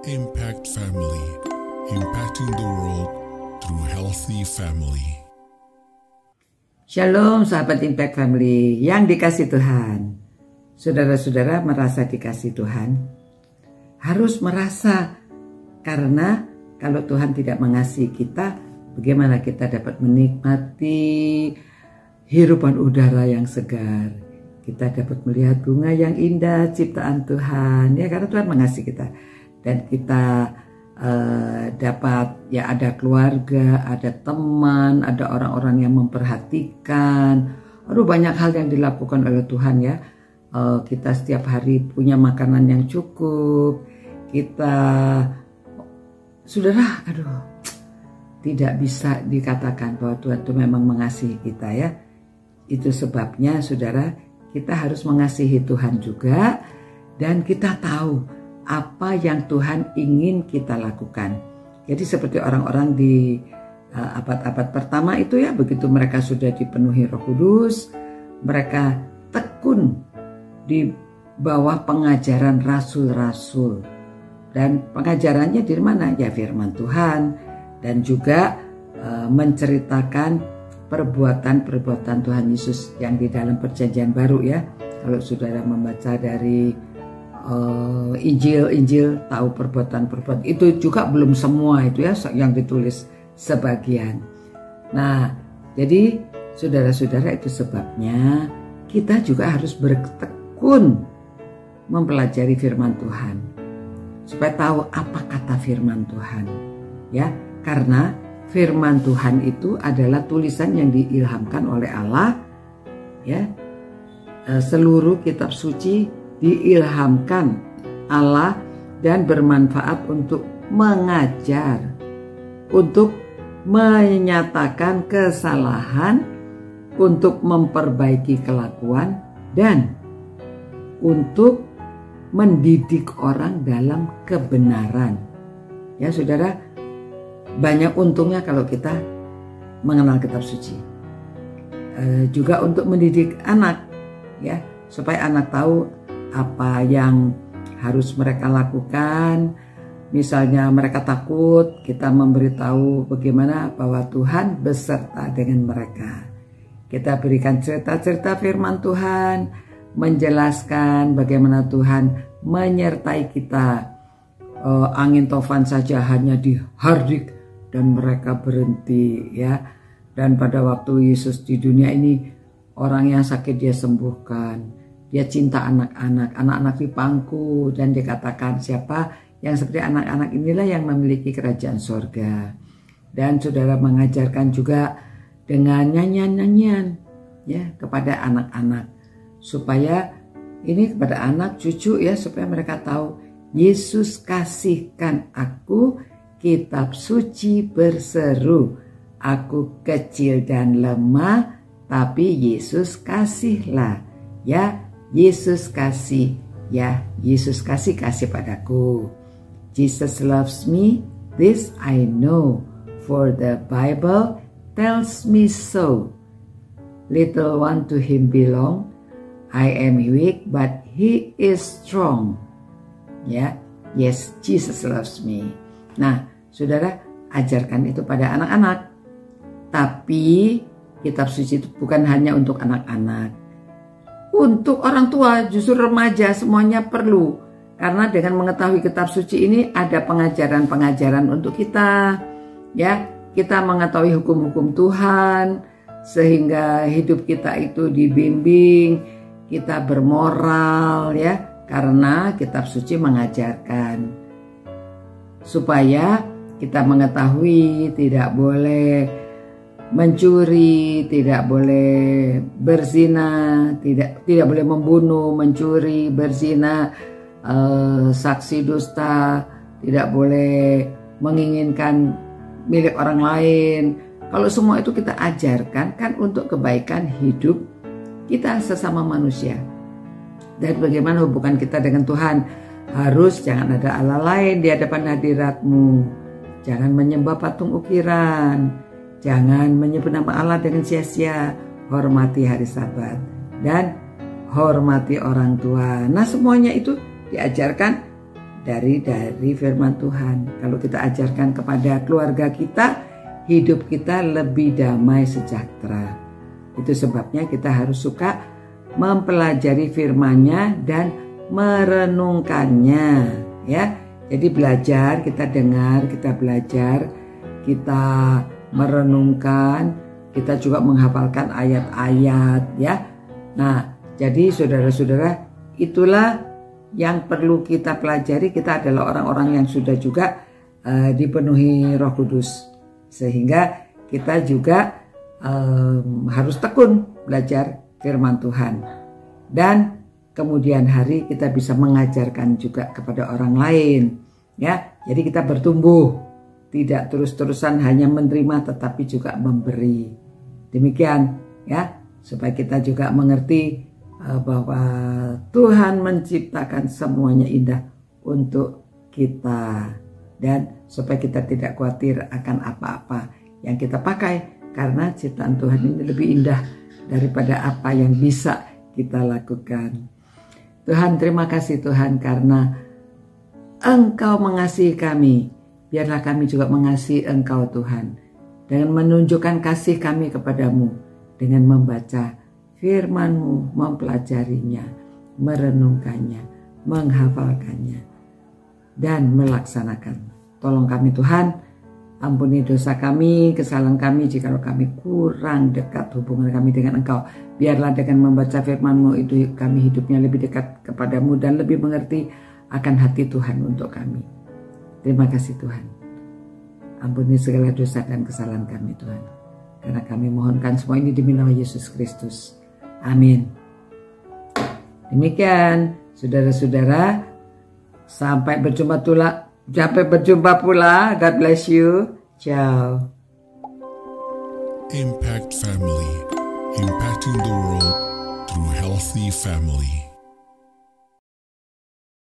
Impact Family, impacting the world through healthy family. Shalom sahabat Impact Family yang dikasih Tuhan. Saudara-saudara merasa dikasih Tuhan? Harus merasa, karena kalau Tuhan tidak mengasihi kita, bagaimana kita dapat menikmati hirupan udara yang segar? Kita dapat melihat bunga yang indah ciptaan Tuhan, ya, karena Tuhan mengasihi kita. Dan kita dapat, ya, ada keluarga, ada teman, ada orang-orang yang memperhatikan. Aduh, banyak hal yang dilakukan oleh Tuhan, ya. Kita setiap hari punya makanan yang cukup. Kita, saudara, tidak bisa dikatakan bahwa Tuhan itu memang mengasihi kita, ya. Itu sebabnya, saudara, kita harus mengasihi Tuhan juga, dan kita tahu apa yang Tuhan ingin kita lakukan. Jadi seperti orang-orang di abad-abad pertama itu, ya, begitu mereka sudah dipenuhi Roh Kudus, mereka tekun di bawah pengajaran rasul-rasul. Dan pengajarannya di mana? Ya, firman Tuhan, dan juga menceritakan perbuatan-perbuatan Tuhan Yesus yang di dalam Perjanjian Baru, ya. Kalau saudara membaca dari Injil tahu perbuatan-perbuatan itu juga belum semua itu, ya, yang ditulis sebagian. Nah, jadi saudara-saudara, itu sebabnya kita juga harus bertekun mempelajari firman Tuhan supaya tahu apa kata firman Tuhan, ya, karena firman Tuhan itu adalah tulisan yang diilhamkan oleh Allah, ya. Seluruh kitab suci diilhamkan Allah dan bermanfaat untuk mengajar, untuk menyatakan kesalahan, untuk memperbaiki kelakuan, dan untuk mendidik orang dalam kebenaran. Ya, saudara, banyak untungnya kalau kita mengenal kitab suci. Juga untuk mendidik anak, ya, supaya anak tahu apa yang harus mereka lakukan. Misalnya mereka takut, kita memberitahu bagaimana bahwa Tuhan beserta dengan mereka. Kita berikan cerita-cerita firman Tuhan, menjelaskan bagaimana Tuhan menyertai kita. Angin tofan saja hanya dihardik dan mereka berhenti, ya. Dan pada waktu Yesus di dunia ini, orang yang sakit dia sembuhkan. Dia cinta anak-anak di pangku, dan dikatakan siapa yang seperti anak-anak inilah yang memiliki kerajaan sorga. Dan saudara mengajarkan juga dengan nyanyian-nyanyian, ya, kepada anak-anak, supaya ini kepada anak cucu, ya, supaya mereka tahu Yesus kasihkan aku, kitab suci berseru, aku kecil dan lemah, tapi Yesus kasihlah, ya. Yesus kasih, ya, Yesus kasih padaku. Jesus loves me, this I know, for the Bible tells me so. Little one to him belong, I am weak but he is strong. Ya, yes, Jesus loves me. Nah, saudara, ajarkan itu pada anak-anak. Tapi kitab suci itu bukan hanya untuk anak-anak. Untuk orang tua, justru remaja, semuanya perlu. Karena dengan mengetahui kitab suci ini ada pengajaran-pengajaran untuk kita, ya. Kita mengetahui hukum-hukum Tuhan, sehingga hidup kita itu dibimbing, kita bermoral, ya. Karena kitab suci mengajarkan supaya kita mengetahui tidak boleh mencuri, tidak boleh berzina, tidak boleh membunuh, mencuri, berzina, saksi dusta, tidak boleh menginginkan milik orang lain. Kalau semua itu kita ajarkan, kan untuk kebaikan hidup kita sesama manusia. Dan bagaimana hubungan kita dengan Tuhan? Harus jangan ada Allah lain di hadapan hadirat-Mu. Jangan menyembah patung ukiran. Jangan menyebut nama Allah dengan sia-sia. Hormati hari Sabat dan hormati orang tua. Nah, semuanya itu diajarkan dari firman Tuhan. Kalau kita ajarkan kepada keluarga kita, hidup kita lebih damai sejahtera. Itu sebabnya kita harus suka mempelajari firman-Nya dan merenungkannya, ya. Jadi belajar, kita dengar, kita belajar, kita merenungkan, kita juga menghafalkan ayat-ayat, ya. Nah, jadi saudara-saudara, itulah yang perlu kita pelajari. Kita adalah orang-orang yang sudah juga dipenuhi Roh Kudus, sehingga kita juga harus tekun belajar firman Tuhan, dan kemudian hari kita bisa mengajarkan juga kepada orang lain, ya. Jadi kita bertumbuh, tidak terus-terusan hanya menerima tetapi juga memberi. Demikian, ya, supaya kita juga mengerti bahwa Tuhan menciptakan semuanya indah untuk kita, dan supaya kita tidak khawatir akan apa-apa yang kita pakai, karena ciptaan Tuhan ini lebih indah daripada apa yang bisa kita lakukan. Tuhan, terima kasih Tuhan, karena Engkau mengasihi kami. Biarlah kami juga mengasihi Engkau Tuhan, dengan menunjukkan kasih kami kepadamu, dengan membaca firman-Mu, mempelajarinya, merenungkannya, menghafalkannya, dan melaksanakan. Tolong kami Tuhan, ampuni dosa kami, kesalahan kami jika kami kurang dekat hubungan kami dengan Engkau. Biarlah dengan membaca firman-Mu itu kami hidupnya lebih dekat kepadamu dan lebih mengerti akan hati Tuhan untuk kami. Terima kasih Tuhan. Ampuni segala dosa dan kesalahan kami Tuhan. Karena kami mohonkan semua ini demi nama Yesus Kristus. Amin. Demikian saudara-saudara, sampai berjumpa pula. God bless you. Ciao. Impact Family, impacting the world through healthy family.